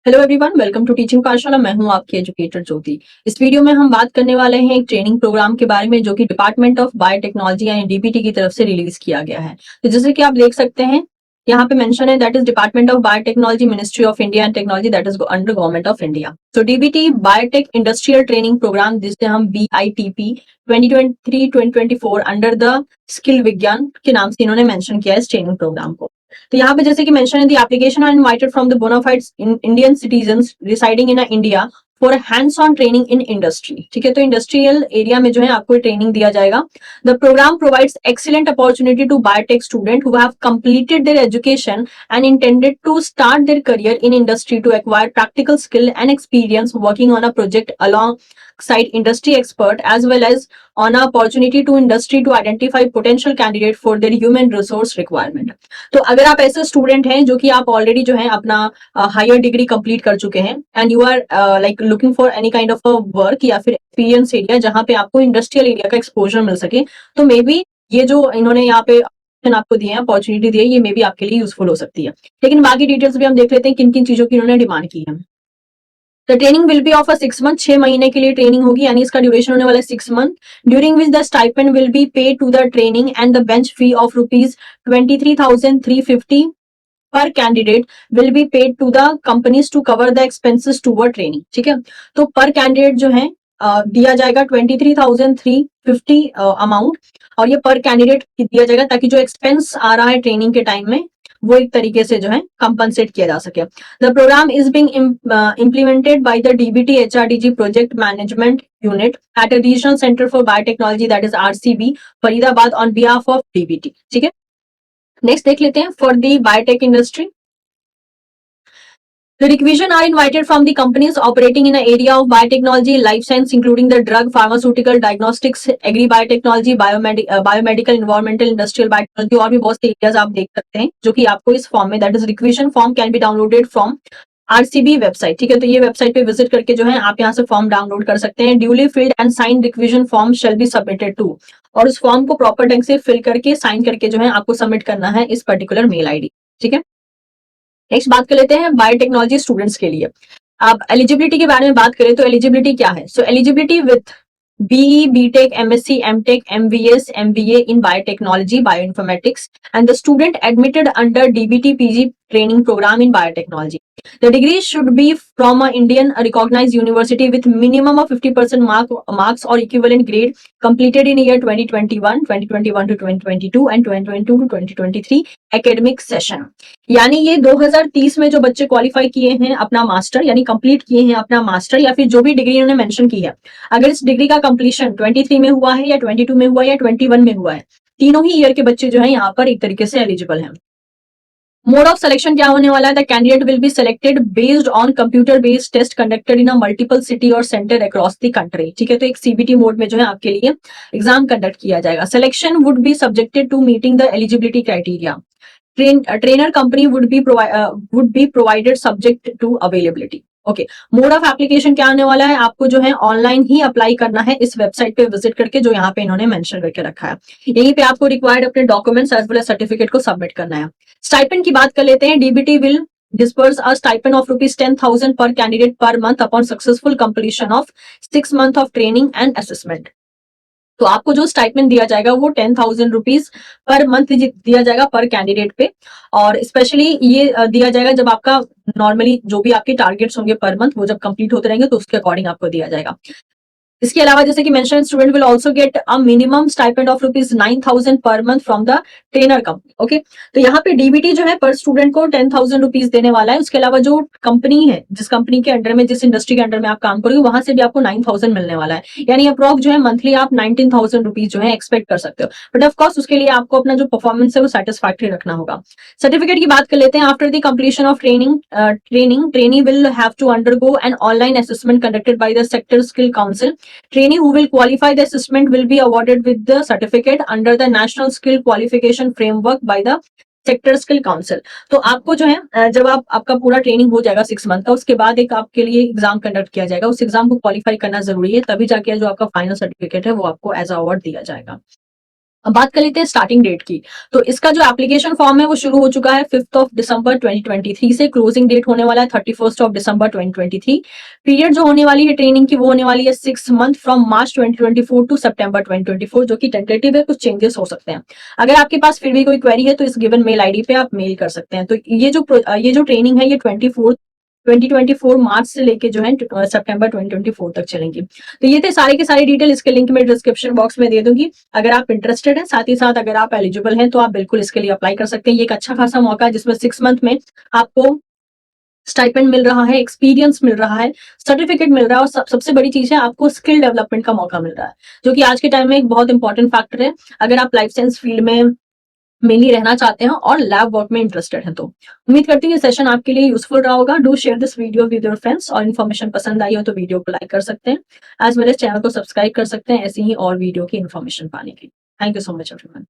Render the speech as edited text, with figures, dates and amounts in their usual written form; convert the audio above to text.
Hello everyone, welcome to teaching Pathshala. मैं हूं आपकी एजुकेटर ज्योति। इस वीडियो में हम बात करने वाले हैं एक ट्रेनिंग प्रोग्राम के बारे में जो कि डिपार्टमेंट ऑफ बायोटेक्नोलॉजी यानी डीबीटी की तरफ से रिलीज किया गया है। तो जैसे कि आप देख सकते हैं यहाँ पे मेंशन है that is department of biotechnology, ministry of India and technology, that is under government of India. तो DBT biotech industrial training programme जिसे हम BITP 2023-2024 अंडर द स्किल विज्ञान के नाम से इन्होंने मेंशन किया है इस ट्रेनिंग प्रोग्राम को। तो यहाँ पे जैसे कि मेंशन है the application are invited from the bonafides Indian citizens residing in India for hands on training in industry. ठीक है, तो इंडस्ट्रियल एरिया में जो है आपको ट्रेनिंग दिया जाएगा। The programme provides excellent opportunity to biotech student who have completed their education and intended to start their career in industry to acquire practical skill and experience working on a project alongside industry expert as well as on a opportunity to industry to identify potential candidate for their human resource requirement। तो अगर आप ऐसे student हैं जो कि आप already जो है अपना हायर डिग्री कंप्लीट कर चुके हैं and you are like looking for any kind of work या फिर एक्सपीरियंस एरिया जहां पे आपको इंडस्ट्रियल एरिया का एक्सपोजर मिल सके, तो मे बी ये जो इन्होंने यहाँ पे आपको दिए हैं, अपॉर्चुनिटी दी है, ये मे बी आपके लिए यूजफुल हो सकती है। लेकिन बाकी डिटेल्स भी हम देख लेते हैं किन किन चीजों की इन्होंने डिमांड की है। The training will be of 6 month, 6 महीने के लिए ट्रेनिंग होगी, यानी इसका ड्यूरेशन होने वाला है 6 month, during which the stipend will be paid to the training and the bench fee of ₹23,350 per candidate will be paid to the companies to cover the expenses toward training. ठीक है, तो पर candidate जो है दिया जाएगा 23,350 amount, और ये पर कैंडिडेट दिया जाएगा ताकि जो एक्सपेंस आ रहा है ट्रेनिंग के टाइम में वो एक तरीके से जो है कंपनसेट किया जा सके। The programme is being implemented by the DBT HRDG project management unit at a regional centre for biotechnology that is RCB Faridabad on behalf of DBT. ठीक है, नेक्स्ट देख लेते हैं for the biotech industry. The requisition are invited from the companies operating in an area of biotechnology, life science, including the drug, pharmaceutical, diagnostics, agri-biotechnology, biomedical, environmental, industrial biotechnology, और भी बहुत से areas आप देख सकते हैं जो कि आपको इस फॉर्म में, that is requisition form can be downloaded from RCB website. ठीक है, तो ये वेबसाइट पे विजिट करके जो है आप यहाँ से फॉर्म डाउनलोड कर सकते हैं। Duly filled and sign requisition form shall be submitted to, और उस फॉर्म को प्रॉपर ढंग से फिल करके साइन करके जो है आपको सबमिट करना है इस पर्टिकुलर मेल ID। ठीक है, नेक्स्ट बात कर लेते हैं बायोटेक्नोलॉजी स्टूडेंट्स के लिए। आप एलिजिबिलिटी के बारे में बात करें तो एलिजिबिलिटी क्या है? So eligibility with BE, BTech, MSc, MTech, MVS, MBA in biotechnology, bioinformatics, and the student admitted under DBT PG training program in biotechnology. The degree should be from an Indian recognized university with minimum of 50% marks or equivalent grade completed in year 2021, 2021 to 2022 and 2022 to 2023 academic session। यानी ये 2030 में जो बच्चे qualify किए हैं अपना master, यानी complete किए हैं अपना मास्टर या फिर जो भी डिग्री उन्होंने मेंशन की है, अगर इस डिग्री का कंप्लीशन 23 में हुआ है या 22 में हुआ है या 21 में हुआ है, तीनों ही ईयर के बच्चे जो है यहाँ पर एक तरीके से एलिजिबल हैं। मोड ऑफ सिलेक्शन क्या होने वाला है? The candidate will be selected based on computer based test conducted in a multiple city और सेंटर अक्रॉस द कंट्री। ठीक है, तो एक CBT मोड में जो है आपके लिए एग्जाम कंडक्ट किया जाएगा। Selection would be subjected to meeting the eligibility criteria. trainer company would be provided subject to availability। Okay, mode of application क्या आने वाला है? आपको जो है ऑनलाइन ही अप्लाई करना है इस वेबसाइट पे विजिट करके, जो यहाँ पे इन्होंने मेंशन करके रखा है। यहीं पे आपको रिक्वायर्ड अपने documents as well as certificate को सबमिट करना है। स्टाइपेंड की बात कर लेते हैं। DBT will disperse a stipend of ₹10,000 per candidate per month upon successful completion of 6 months of training and assessment। तो आपको जो स्टाइपेंड दिया जाएगा वो 10,000 रुपीज पर मंथ दिया जाएगा पर कैंडिडेट पे, और स्पेशली ये दिया जाएगा जब आपका नॉर्मली जो भी आपके टारगेट्स होंगे पर मंथ वो जब कंप्लीट होते रहेंगे तो उसके अकॉर्डिंग आपको दिया जाएगा। इसके अलावा जैसे कि mention student will also get a minimum stipend of ₹9,000 per month from the trainer company. Okay, तो यहाँ पे डीबीटी जो है पर स्टूडेंट को 10,000 रुपीज देने वाला है। उसके अलावा जो कंपनी है, जिस कंपनी के अंडर में, जिस इंडस्ट्री के अंडर में आप काम करोगे, वहां से भी आपको 9,000 मिलने वाला है, यानी अप्रॉक्स जो है मंथली आप 19,000 रुपीज जो है एक्सपेक्ट कर सकते हो। बट ऑफकोर्स उसके लिए आपको अपना जो परफॉर्मेंस है वो सेटिस्फैक्टरी रखना होगा। सर्टिफिकेट की बात कर लेते हैं। After the completion of trainee will have to undergo an online assessment conducted by the sector skill council. Trainee who will qualify the assessment will be awarded with the certificate under the National Skill Qualification Framework by the sector skill council. तो आपको जो है जब आपका पूरा training हो जाएगा 6 month का, उसके बाद एक आपके लिए एग्जाम कंडक्ट किया जाएगा। उस एग्जाम को क्वालिफाई करना जरूरी है, तभी जाके जो आपका फाइनल सर्टिफिकेट है वो आपको एज अ अवार्ड दिया जाएगा। अब बात कर लेते हैं स्टार्टिंग डेट की। तो इसका जो एप्लीकेशन फॉर्म है वो शुरू हो चुका है 5th ऑफ दिसंबर 2023 से। क्लोजिंग डेट होने वाला है 31st ऑफ दिसंबर 2023। पीरियड जो होने वाली है ट्रेनिंग की वो होने वाली है 6 मंथ फ्रॉम मार्च 2024 टू सितंबर 2024, जो कि टेंटेटिव है, कुछ चेंजेस हो सकते हैं। अगर आपके पास फिर भी कोई क्वेरी है तो इस गिवन मेल आईडी पे आप मेल कर सकते हैं। तो ये जो ट्रेनिंग है ये 2024 मार्च से लेके जो है सितंबर 2024 तक चलेंगी। तो ये थे सारे के सारे डिटेल, इसके लिंक मैं डिस्क्रिप्शन बॉक्स में दे दूंगी। अगर आप इंटरेस्टेड हैं, साथ ही साथ अगर आप एलिजिबल हैं तो आप बिल्कुल इसके लिए अप्लाई कर सकते हैं। ये एक अच्छा खासा मौका है जिसमें 6 मंथ में आपको स्टाइपेंड मिल रहा है, एक्सपीरियंस मिल रहा है, सर्टिफिकेट मिल रहा है, और सबसे बड़ी चीज है आपको स्किल डेवलपमेंट का मौका मिल रहा है, जो कि आज के टाइम में एक बहुत इंपॉर्टेंट फैक्टर है अगर आप लाइफ साइंस फील्ड में मेनली रहना चाहते हैं और लैब वर्क में इंटरेस्टेड हैं। तो उम्मीद करती हूँ ये सेशन आपके लिए यूजफुल रहा होगा। Do share this video with your friends, और इन्फॉर्मेशन पसंद आई हो तो वीडियो को लाइक कर सकते हैं, एज वेल एज चैनल को सब्सक्राइब कर सकते हैं ऐसी ही और वीडियो की इन्फॉर्मेशन पाने के लिए। Thank you so much everyone.